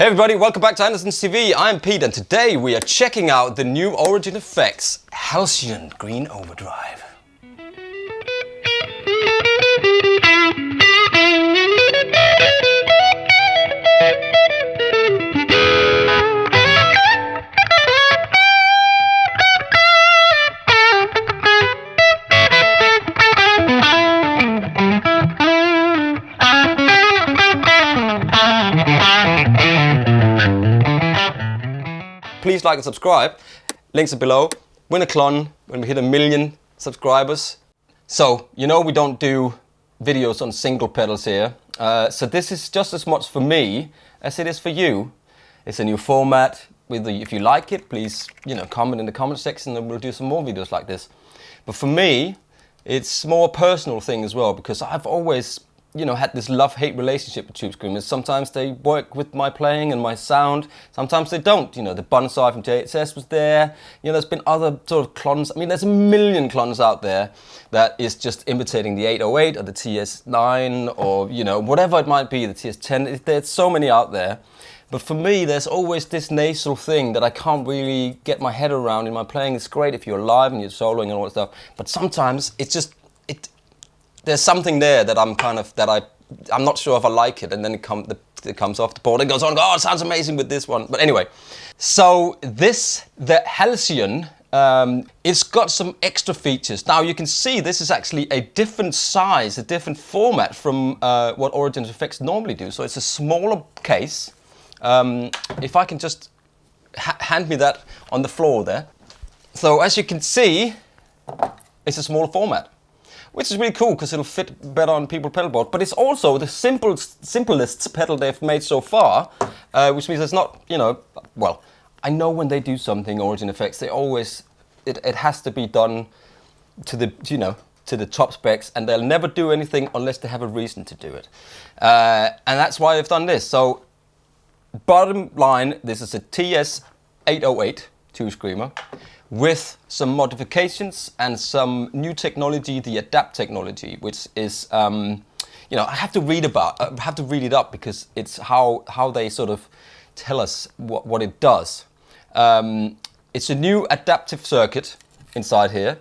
Hey everybody, welcome back to Andertons TV. I'm Pete and today we are checking out the new Origin Effects Halcyon Green Overdrive. Please like and subscribe. Links are below. Win a clon when we hit 1 million subscribers. So, you know we don't do videos on single pedals here. So this is just as much for me as it is for you. It's a new format. If you like it, please comment in the comment section and we'll do some more videos like this. But for me, it's more a personal thing as well because I've always had this love-hate relationship with Tube Screamers. Sometimes they work with my playing and my sound, sometimes they don't. The Bonsai from JHS was there. There's been other sort of clones. I mean, there's 1 million clones out there that is just imitating the 808 or the TS9 or, whatever it might be, the TS10. There's so many out there. But for me, there's always this nasal thing that I can't really get my head around in my playing. It's great if you're live and you're soloing and all that stuff. But sometimes it's just, there's something there that I'm not sure if I like it, and then it comes off the board and goes on, oh, it sounds amazing with this one. But anyway, so the Halcyon, it's got some extra features. Now you can see this is actually a different size, a different format from what Origin Effects normally do. So it's a smaller case. If I can just hand me that on the floor there. So as you can see, it's a smaller format, which is really cool because it'll fit better on people's pedal board. But it's also the simplest pedal they've made so far, which means it's not, well, I know when they do something, Origin Effects, they always, it has to be done to the, to the top specs, and they'll never do anything unless they have a reason to do it. And that's why they've done this. So, bottom line, this is a TS808 Tube Screamer with some modifications and some new technology, the Adapt technology, which is, I have to read it up because it's how they sort of tell us what it does. It's a new adaptive circuit inside here.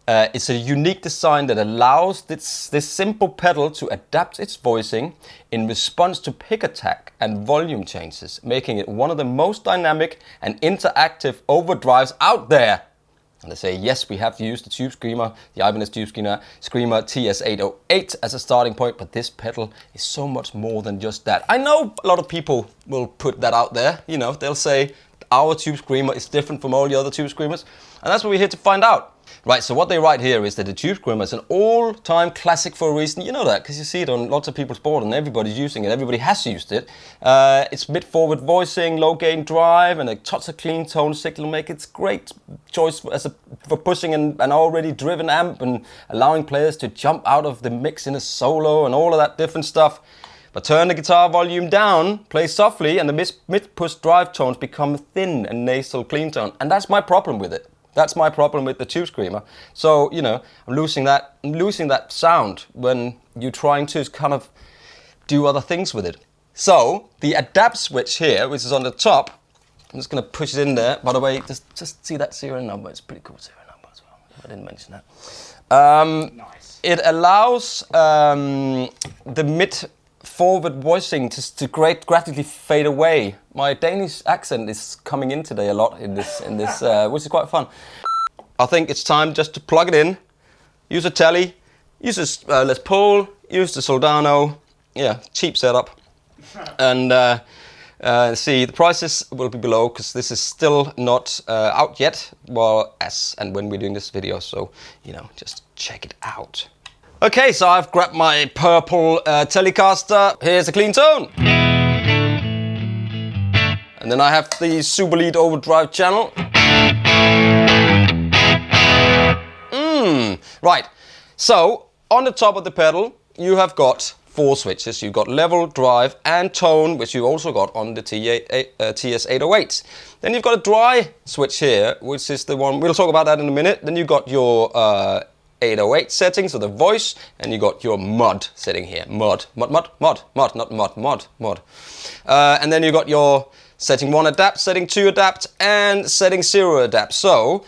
It's a unique design that allows this simple pedal to adapt its voicing in response to pick attack and volume changes, making it one of the most dynamic and interactive overdrives out there. And they say, yes, we have used the Tube Screamer, the Ibanez Tube Screamer TS808 as a starting point, but this pedal is so much more than just that. I know a lot of people will put that out there. They'll say our Tube Screamer is different from all the other Tube Screamers, and that's what we're here to find out. Right, so what they write here is that the Tube Screamer is an all-time classic for a reason. You know that, because you see it on lots of people's board and everybody's using it. Everybody has used it. It's mid-forward voicing, low-gain drive, and a touch of clean tone signal make it a great choice for pushing an already driven amp and allowing players to jump out of the mix in a solo and all of that different stuff. But turn the guitar volume down, play softly, and the mid-push drive tones become thin and nasal clean tone. And that's my problem with it. That's my problem with the Tube Screamer. So, I'm losing that sound when you're trying to kind of do other things with it. So, the Adapt switch here, which is on the top, I'm just going to push it in there. By the way, just see that serial number. It's a pretty cool serial number as well. I didn't mention that. Nice. It allows the mid-forward voicing to gradually fade away. My Danish accent is coming in today a lot in this, which is quite fun. I think it's time just to plug it in, use a Tele, use this Les Paul, use the Soldano, cheap setup, and see, the prices will be below because this is still not out yet, and when we're doing this video, so, just check it out. Okay, so I've grabbed my purple Telecaster. Here's a clean tone. And then I have the Super Lead Overdrive channel. Right, so on the top of the pedal, you have got 4 switches. You've got level, drive, and tone, which you also got on the TS808. Then you've got a dry switch here, which is the one, we'll talk about that in a minute. Then you've got your 808 setting, so the voice, and you got your mod setting here. Mod, not mod. And then you got your setting 1 adapt, setting 2 adapt, and setting 0 adapt. So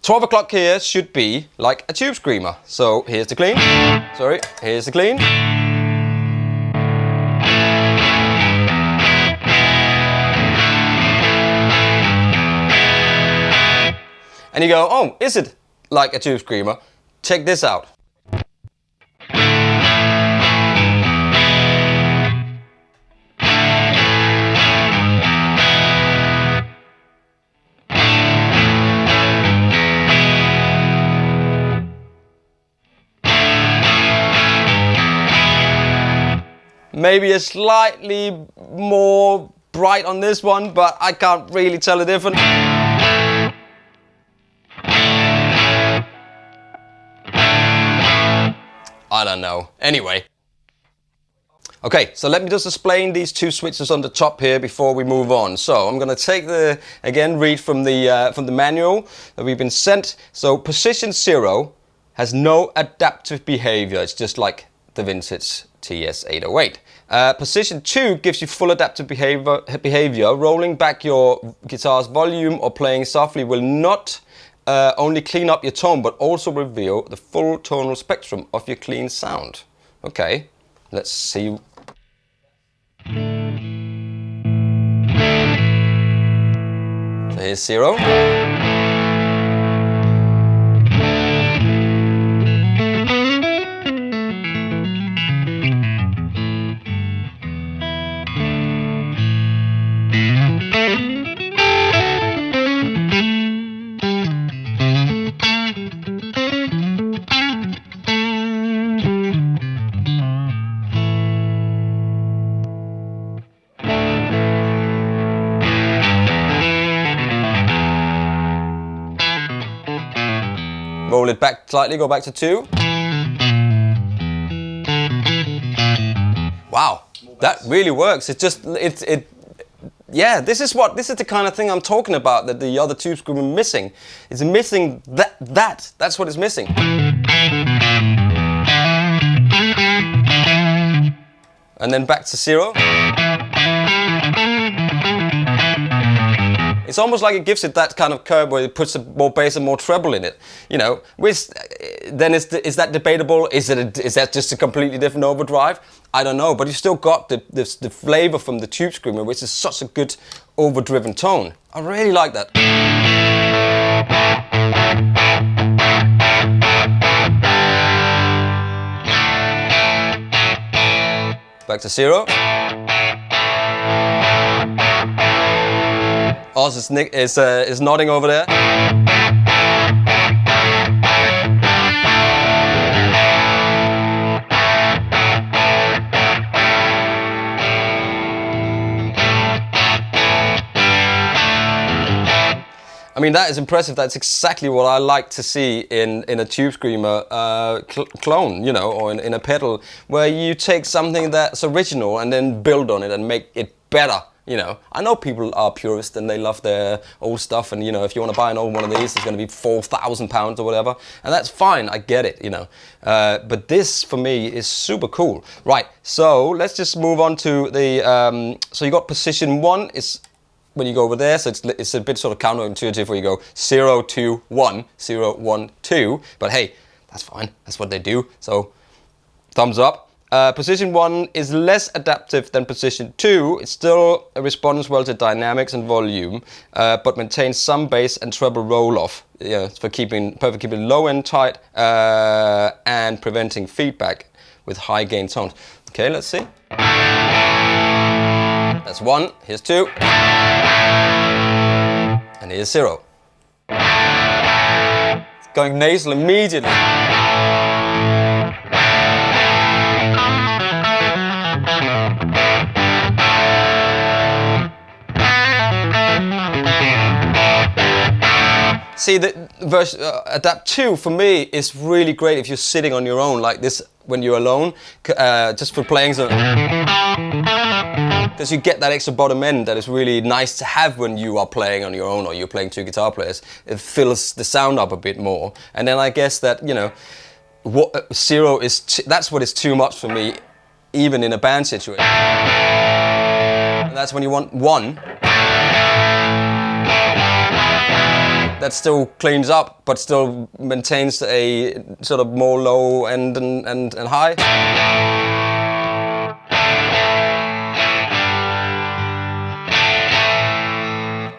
12 o'clock here should be like a tube screamer. So here's the clean. Sorry, here's the clean. And you go, oh, is it like a tube screamer? Check this out. Maybe a slightly more bright on this one, but I can't really tell the difference. I don't know. Anyway. Okay, so let me just explain these two switches on the top here before we move on. So I'm gonna take read from the manual that we've been sent. So position 0 has no adaptive behavior. It's just like the vintage TS-808. Position 2 gives you full adaptive behavior. Rolling back your guitar's volume or playing softly will not only clean up your tone, but also reveal the full tonal spectrum of your clean sound. Okay, let's see. So here's 0. Roll it back slightly, go back to 2. Wow, that really works. It's just, yeah, this is the kind of thing I'm talking about that the other tube screamer missing. It's missing that's what it's missing. And then back to 0. It's almost like it gives it that kind of curve where it puts more bass and more treble in it, you know. Which then is that debatable? Is that just a completely different overdrive? I don't know, but you still got the flavor from the tube screamer, which is such a good overdriven tone. I really like that. Back to 0. Oz is nodding over there. I mean, that is impressive. That's exactly what I like to see in a tube screamer clone, you know, or in a pedal, where you take something that's original and then build on it and make it better. You know, I know people are purists and they love their old stuff, and you know, if you want to buy an old one of these, it's going to be £4,000 or whatever, and that's fine. I get it, you know. But this for me is super cool. Right, so let's just move on to the. So you got position 1 is when you go over there, so it's a bit sort of counterintuitive where you go 0, 2, 1, 0, 1, 2. But hey, that's fine. That's what they do. So thumbs up. Position 1 is less adaptive than position 2. It still responds well to dynamics and volume, but maintains some bass and treble roll-off, you know, for keeping low end tight and preventing feedback with high gain tones. Okay, let's see. That's 1. Here's 2. And here's 0. It's going nasal immediately. See, the version Adapt 2 for me is really great if you're sitting on your own like this when you're alone, just for playing some. Because you get that extra bottom end that is really nice to have when you are playing on your own or you're playing two guitar players. It fills the sound up a bit more. And then I guess that, you know, zero is that's what is too much for me, even in a band situation. And that's when you want one that still cleans up but still maintains a sort of more low end and high.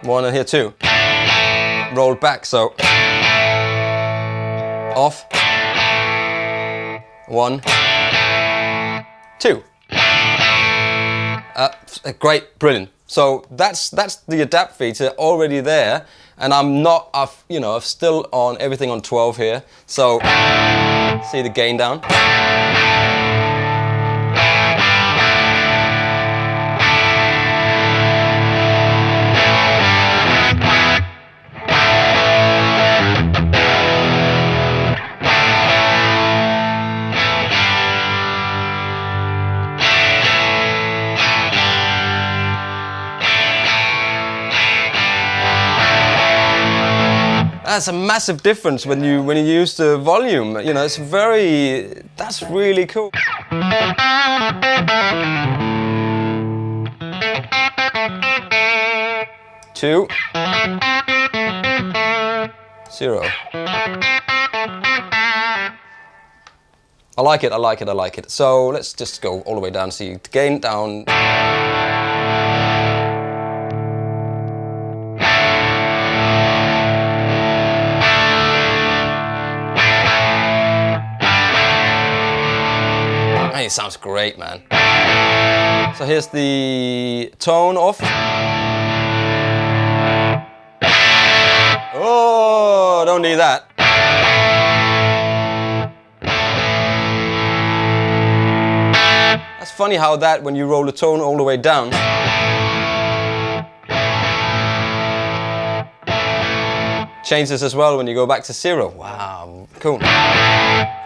One and here too. Rolled back, so off. 1, 2. Great, brilliant. So that's the adapt feature already there, and I'm still on everything on 12 here. So see the gain down. That's a massive difference when you use the volume. You know, that's really cool. 2, 0. I like it. So let's just go all the way down. See the gain down. It sounds great, man. So here's the tone off. Oh, don't need that. That's funny how that, when you roll the tone all the way down, changes as well when you go back to 0. Wow, cool.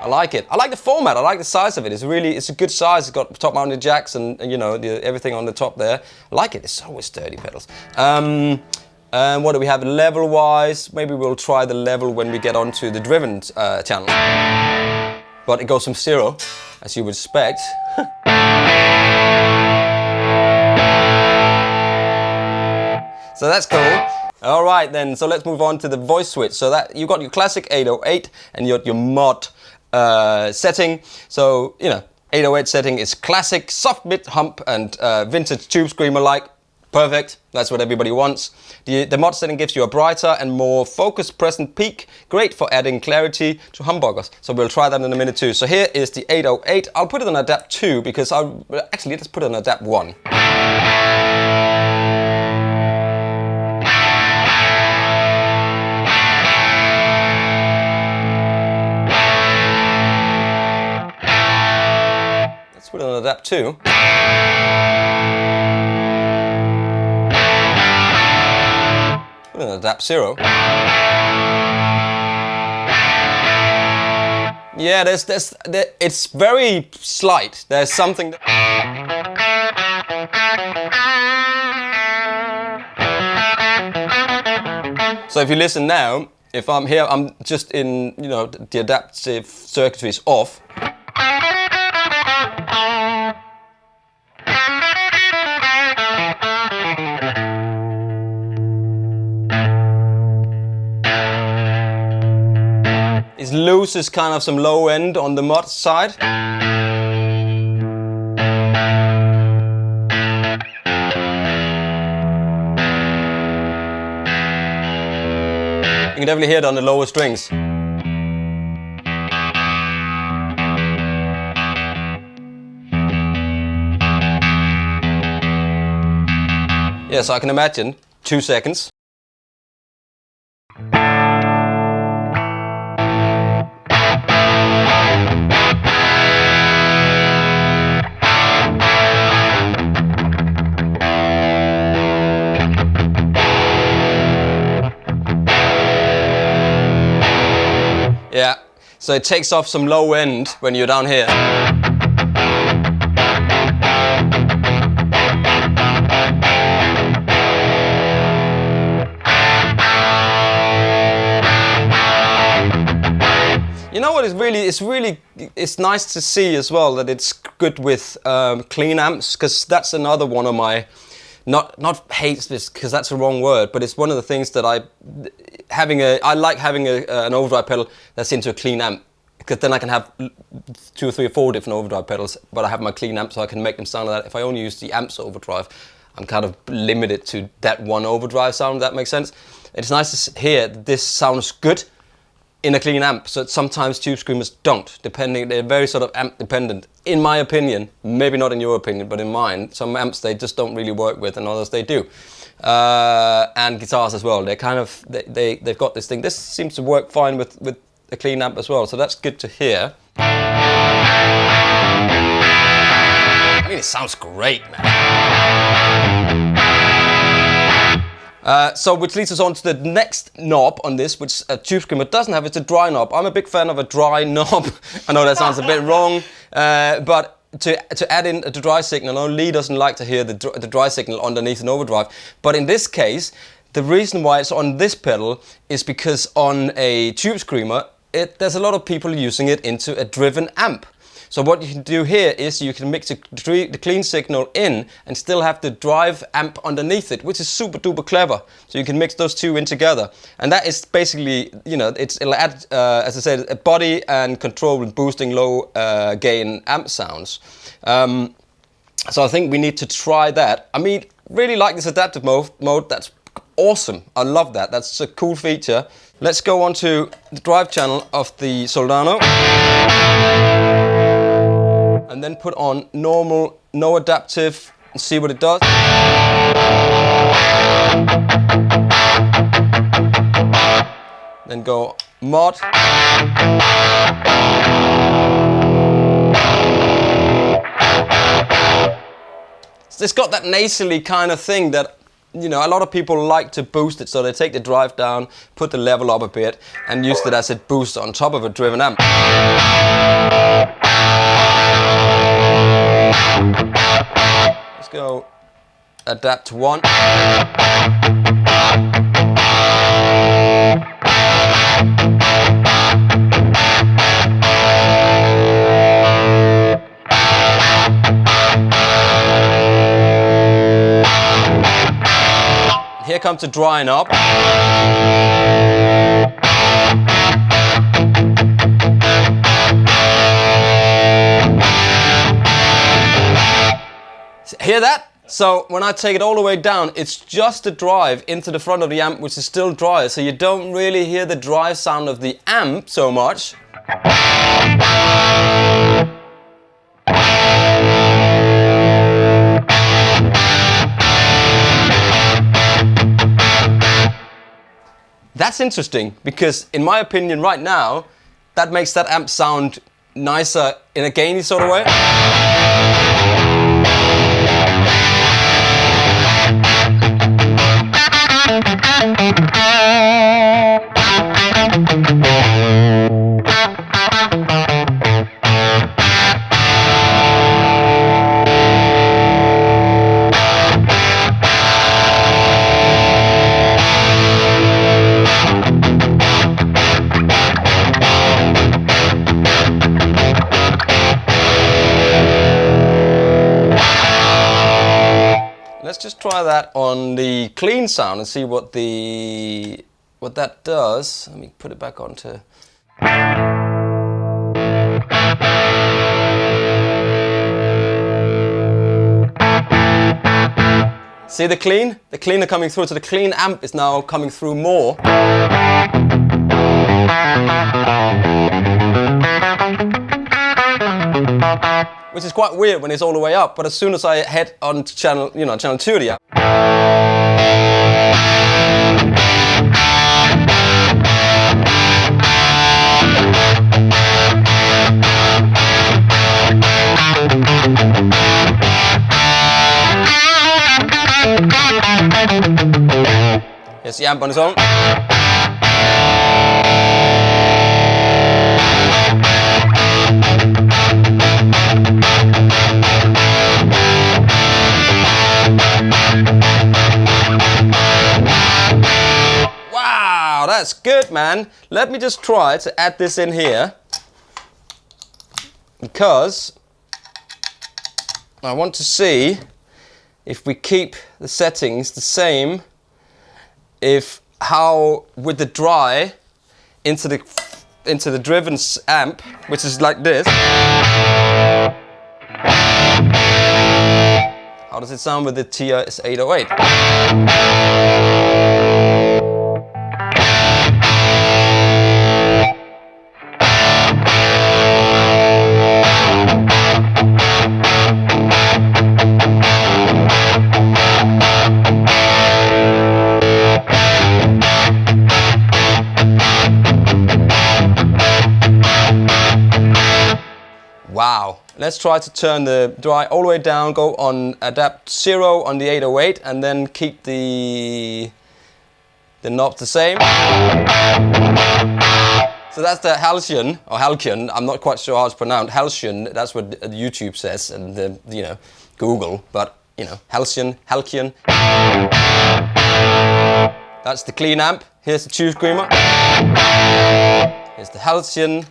I like it. I like the format. I like the size of it. It's a good size. It's got top mounted jacks and you know, everything on the top there. I like it. It's always sturdy pedals. And what do we have level wise? Maybe we'll try the level when we get onto the driven channel. But it goes from 0, as you would expect. So that's cool. All right then, so let's move on to the voice switch. So that you've got your classic 808 and your mod setting. So, you know, 808 setting is classic, soft mid hump and vintage tube screamer like. Perfect, that's what everybody wants. The mod setting gives you a brighter and more focused present peak, great for adding clarity to humbuckers. So we'll try that in a minute too. So here is the 808. I'll put it on adapt 2 because actually let's put it on adapt 1. Let's put it on adapt 2. Put it on adapt 0. Yeah, it's very slight. There's something. So if you listen now, if I'm here, I'm just in, you know, the adaptive circuitry is off. It loses kind of some low end on the mod side. You can definitely hear it on the lower strings. Yeah, so I can imagine 2 seconds. Yeah, so it takes off some low end when you're down here. what? It's nice to see as well that it's good with clean amps, because that's another one of my not hates this, because that's a wrong word, but it's one of the things that I like having an overdrive pedal that's into a clean amp, because then I can have 2 or 3 or 4 different overdrive pedals, but I have my clean amp, so I can make them sound like that. If I only use the amps overdrive, I'm kind of limited to that one overdrive sound, if that makes sense. It's nice to hear that this sounds good in a clean amp, so sometimes Tube Screamers don't, they're very sort of amp dependent, in my opinion. Maybe not in your opinion, but in mine. Some amps they just don't really work with, and others they do. And guitars as well, they're kind of, they've got this thing. This seems to work fine with a clean amp as well, so that's good to hear. I mean, it sounds great, man. So which leads us on to the next knob on this, which a Tube Screamer doesn't have. It's a dry knob. I'm a big fan of a dry knob. I know that sounds a bit wrong, but to add in the dry signal, Lee doesn't like to hear the dry signal underneath an overdrive. But in this case, the reason why it's on this pedal is because on a Tube Screamer, there's a lot of people using it into a driven amp. So what you can do here is you can mix the clean signal in and still have the drive amp underneath it, which is super duper clever. So you can mix those two in together. And that is basically, you know, it'll add, as I said, a body and control with boosting low gain amp sounds. So I think we need to try that. I mean, really like this adaptive mode. That's awesome. I love that. That's a cool feature. Let's go on to the drive channel of the Soldano. And then put on normal, no adaptive, and see what it does. Then go mod. It's got that nasally kind of thing that, you know, a lot of people like to boost it, so they take the drive down, put the level up a bit, and use it as a boost on top of a driven amp. Let's go adapt to 1. Here comes the drying up. Hear that? So when I take it all the way down, it's just the drive into the front of the amp, which is still dry, so you don't really hear the drive sound of the amp so much. That's interesting, because in my opinion right now, that makes that amp sound nicer in a gainy sort of way. Let's just try that on the clean sound and see what that does. Let me put it back onto. See the clean? The clean are coming through, so the clean amp is now coming through more. Which is quite weird when it's all the way up, but as soon as I head on to channel 2 of the amp. Here's the amp on its own. Wow, that's good, man. Let me just try to add this in here. because I want to see if we keep the settings the same, if how with the dry into the driven amp, which is like this. How does it sound with the TS-808? Wow. Let's try to turn the dry all the way down, go on adapt 0 on the 808, and then keep the knobs the same. So that's the Halcyon, or Halcyon, I'm not quite sure how it's pronounced. Halcyon, that's what YouTube says, and you know, Google, but you know, Halcyon. That's the clean amp. Here's the tube screamer. Here's the Halcyon.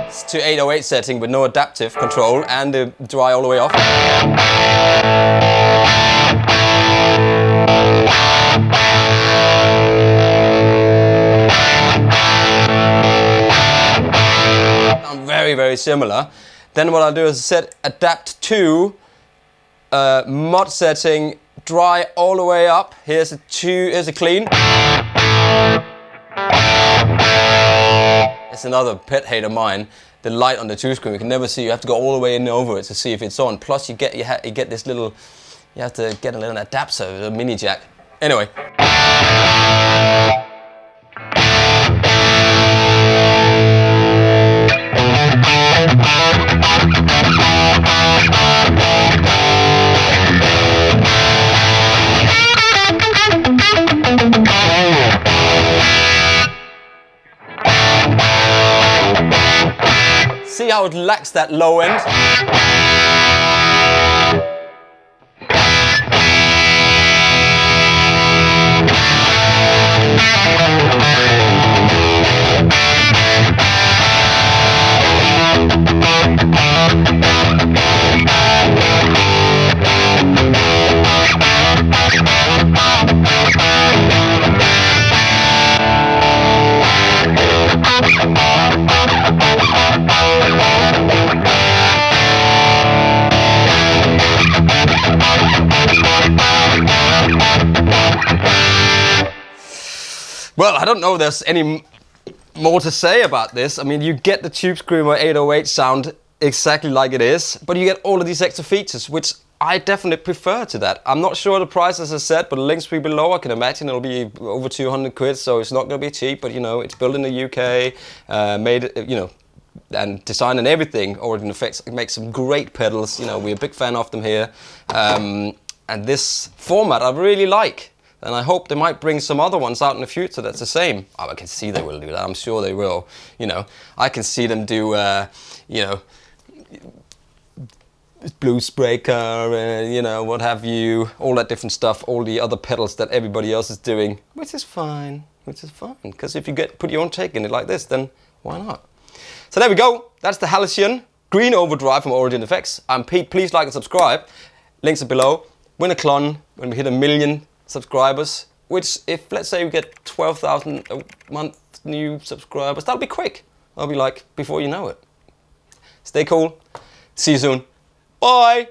It's to 808 setting with no adaptive control, and the dry all the way off. Sound very, very similar. Then what I'll do is set adapt to mod setting, dry all the way up. Here's a clean. It's another pet hate of mine. The light on the tube screen, you can never see. You have to go all the way in over it to see if it's on. Plus, you get this little. You have to get a little adapter, a mini jack. Anyway. See how it lacks that low end? Well, I don't know if there's any more to say about this. I mean, you get the Tube Screamer 808 sound exactly like it is, but you get all of these extra features, which I definitely prefer to that. I'm not sure the price, as I said, but the links will be below. I can imagine it'll be over 200 quid, so it's not going to be cheap, but you know, it's built in the UK, made, you know, and design and everything. Origin Effects makes some great pedals. You know, we're a big fan of them here. And this format I really like. And I hope they might bring some other ones out in the future that's the same. Oh, I can see they will do that. I'm sure they will. You know, I can see them do, you know, Blues Breaker, you know, what have you, all that different stuff, all the other pedals that everybody else is doing, which is fine, because if you put your own take in it like this, then why not? So there we go. That's the Halcyon Green Overdrive from Origin Effects. I'm Pete. Please like and subscribe. Links are below. Win a clon when we hit 1 million subscribers, which if let's say we get 12,000 a month new subscribers, that'll be quick. I'll be like before you know it. Stay cool. See you soon. Bye.